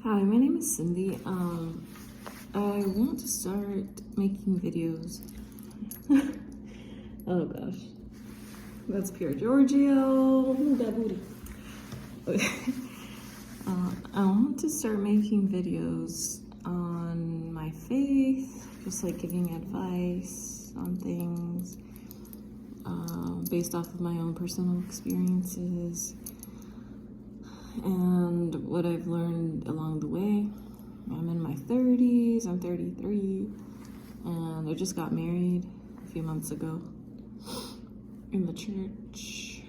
Hi, my name is Cindy. I want to start making videos. Oh gosh, that's pure Giorgio. Move that booty. I want to start making videos on my faith, just like giving advice on things based off of my own personal experiences and what I've learned along the way. I'm in my 30s, I'm 33, and I just got married a few months ago in the church.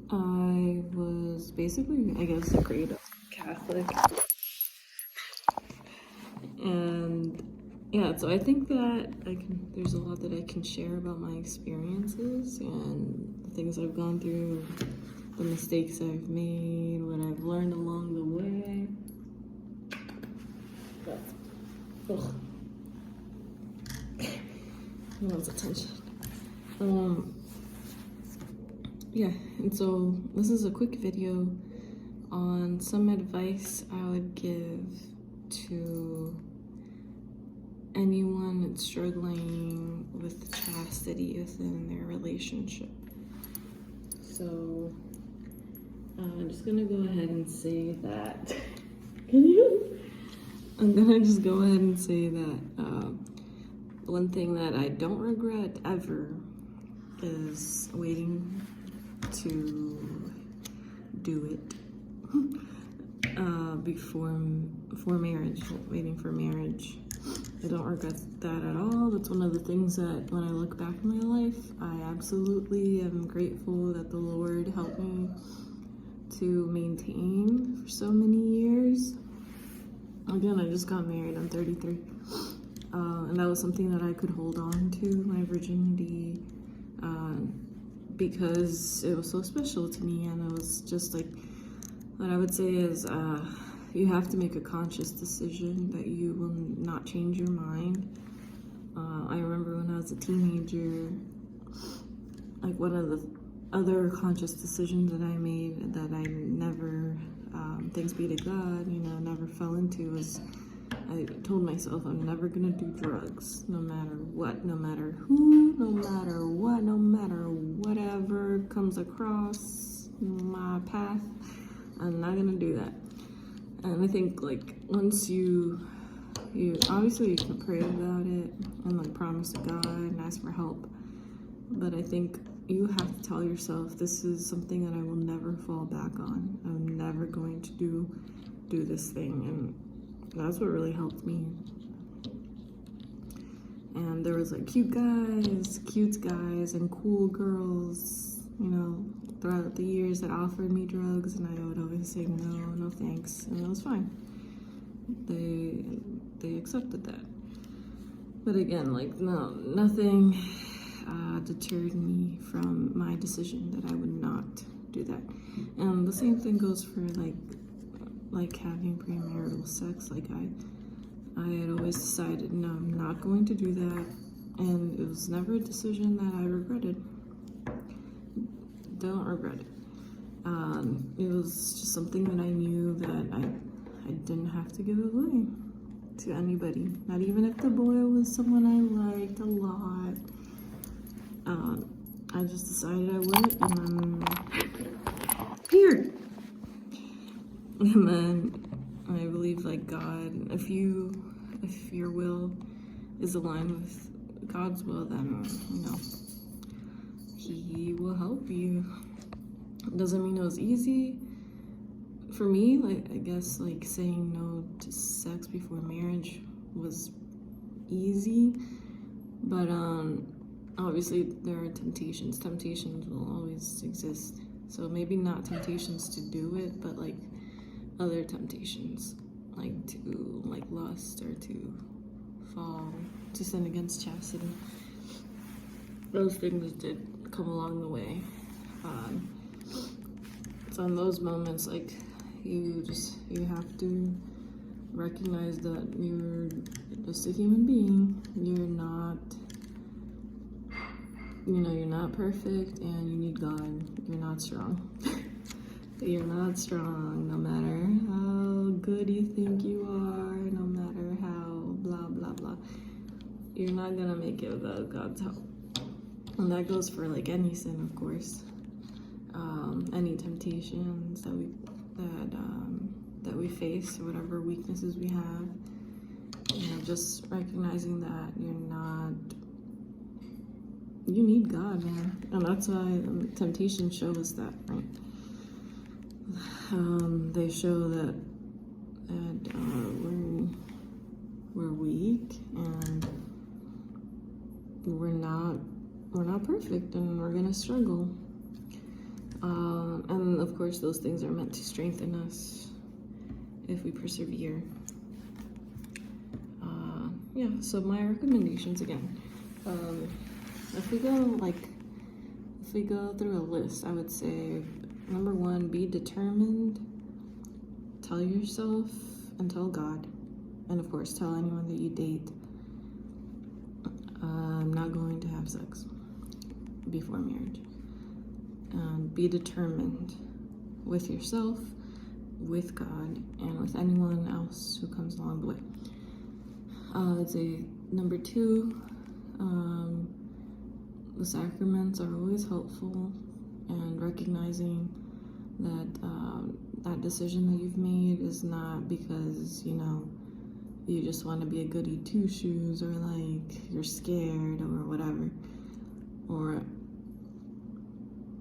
I was basically, I guess, a great Catholic. And yeah, so I think that there's a lot that I can share about my experiences and the things I've gone through, the mistakes I've made, what I've learned along the way. Ugh. He wants attention. Yeah, and so this is a quick video on some advice I would give to anyone that's struggling with chastity within their relationship. So I'm just gonna go ahead and say that. I'm gonna just go ahead and say that one thing that I don't regret ever is waiting to do it before marriage, waiting for marriage. I don't regret that at all. That's one of the things that when I look back in my life, I absolutely am grateful that the Lord helped me to maintain for so many years. Again, I just got married, I'm 33. And that was something that I could hold on to, my virginity, because it was so special to me. And it was just like, what I would say is, you have to make a conscious decision that you will not change your mind. I remember when I was a teenager, like one of the other conscious decisions that I made that I never, thanks be to God, never fell into was I told myself I'm never gonna do drugs, no matter what, no matter who, no matter what, no matter whatever comes across my path, I'm not gonna do that. And I think like once you obviously you can pray about it and like promise to God and ask for help, but I think you have to tell yourself this is something that I will never fall back on. I'm never going to do this thing, and that's what really helped me. And there was like cute guys and cool girls, throughout the years that offered me drugs, and I would always say no thanks, and it was fine. They accepted that. But again, like nothing deterred me from my decision that I would not do that. And the same thing goes for like having premarital sex. Like I had always decided, no, I'm not going to do that, and it was never a decision that I regretted. Don't regret it. It was just something that I knew that I didn't have to give away to anybody, not even if the boy was someone I liked a lot. I just decided I would, and then here. And then I believe like God, if your will is aligned with God's will, then He will help you. It doesn't mean it was easy. For me, like I guess like saying no to sex before marriage was easy, but obviously there are temptations. Temptations will always exist. So maybe not temptations to do it, but like other temptations, like to like lust or to fall, to sin against chastity. Those things did come along the way. So in those moments, like you have to recognize that you're just a human being. You're not perfect, and you need God. You're not strong. You're not strong, no matter how good you think you are, no matter how blah blah blah. You're not gonna make it without God's help. And that goes for like any sin, of course. Any temptations that we face, whatever weaknesses we have. Just recognizing that you need God, man. And that's why temptations show us that, right? They show that we're weak and we're not perfect, and we're gonna struggle. And of course, those things are meant to strengthen us if we persevere. So my recommendations again. If we go through a list, I would say number 1, be determined. Tell yourself and tell God, and of course, tell anyone that you date, I'm not going to have sex before marriage. Be determined with yourself, with God, and with anyone else who comes along the way. I'd say number 2, the sacraments are always helpful, and recognizing that that decision that you've made is not because, you just want to be a goody two-shoes, or like you're scared or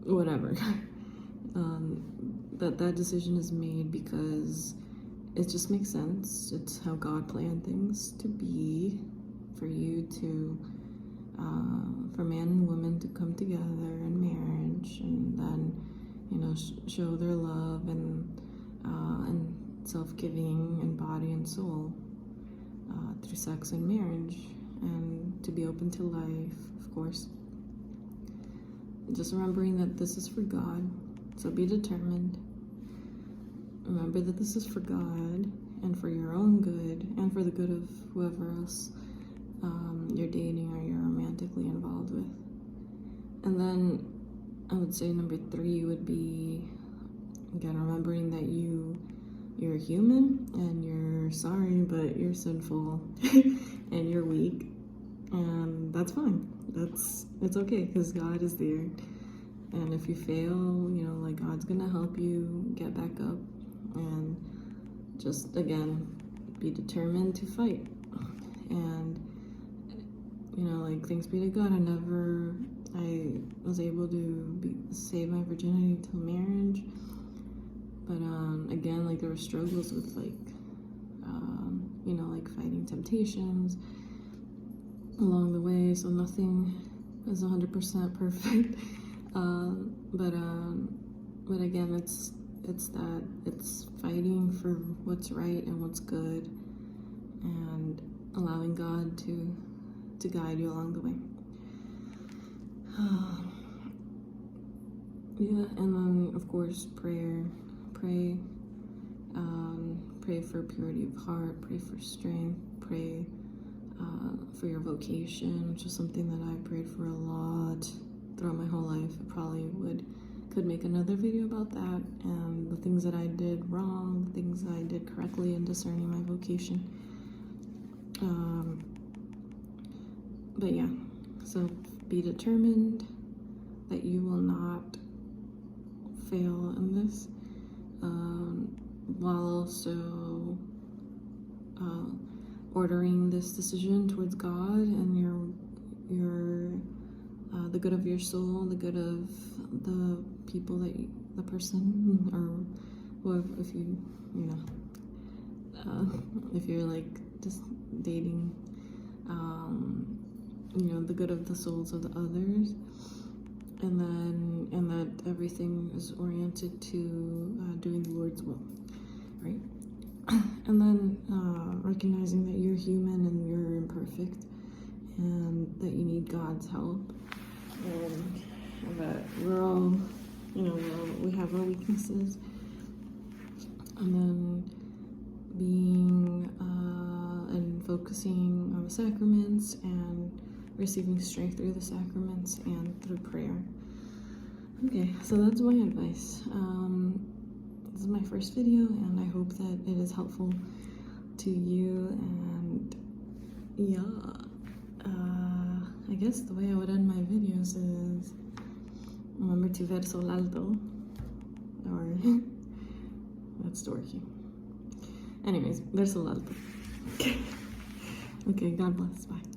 whatever. That decision is made because it just makes sense. It's how God planned things to be, for you to, for man and woman to come together in marriage, and then, show their love and self-giving in body and soul through sex and marriage, and to be open to life, of course. Just remembering that this is for God, so be determined. Remember that this is for God, and for your own good, and for the good of whoever else you're dating or you're romantically involved with. And then I would say number 3 would be, again, remembering that you're human, and you're sorry, but you're sinful, and you're weak, and that's fine. It's okay, because God is there. And if you fail, like, God's gonna help you get back up, and just, again, be determined to fight. And like, thanks be to God, I was able to save my virginity till marriage. But again, like, there were struggles with like fighting temptations along the way, so nothing is 100% perfect. But again, it's fighting for what's right and what's good, and allowing God to guide you along the way. And then, of course, pray for purity of heart, pray for strength, pray for your vocation, which is something that I prayed for a lot throughout my whole life. I probably could make another video about that, and the things that I did wrong, the things I did correctly in discerning my vocation. But yeah, so be determined that you will not fail in this, while also ordering this decision towards God and your the good of your soul, the good of the people the person, or whoever, if you're like just dating, the good of the souls of the others, and that everything is oriented to doing the Lord's will, right? And then recognizing that you're human and you're imperfect, and that you need God's help, and that we're all, we have our weaknesses. And then being and focusing on the sacraments, and receiving strength through the sacraments and through prayer. Okay, so that's my advice. this is my first video, and I hope that it is helpful to you. And yeah, I guess the way I would end my videos is remember to Verso L'alto, or that's dorky. Anyways, Verso L'alto. Okay, God bless. Bye.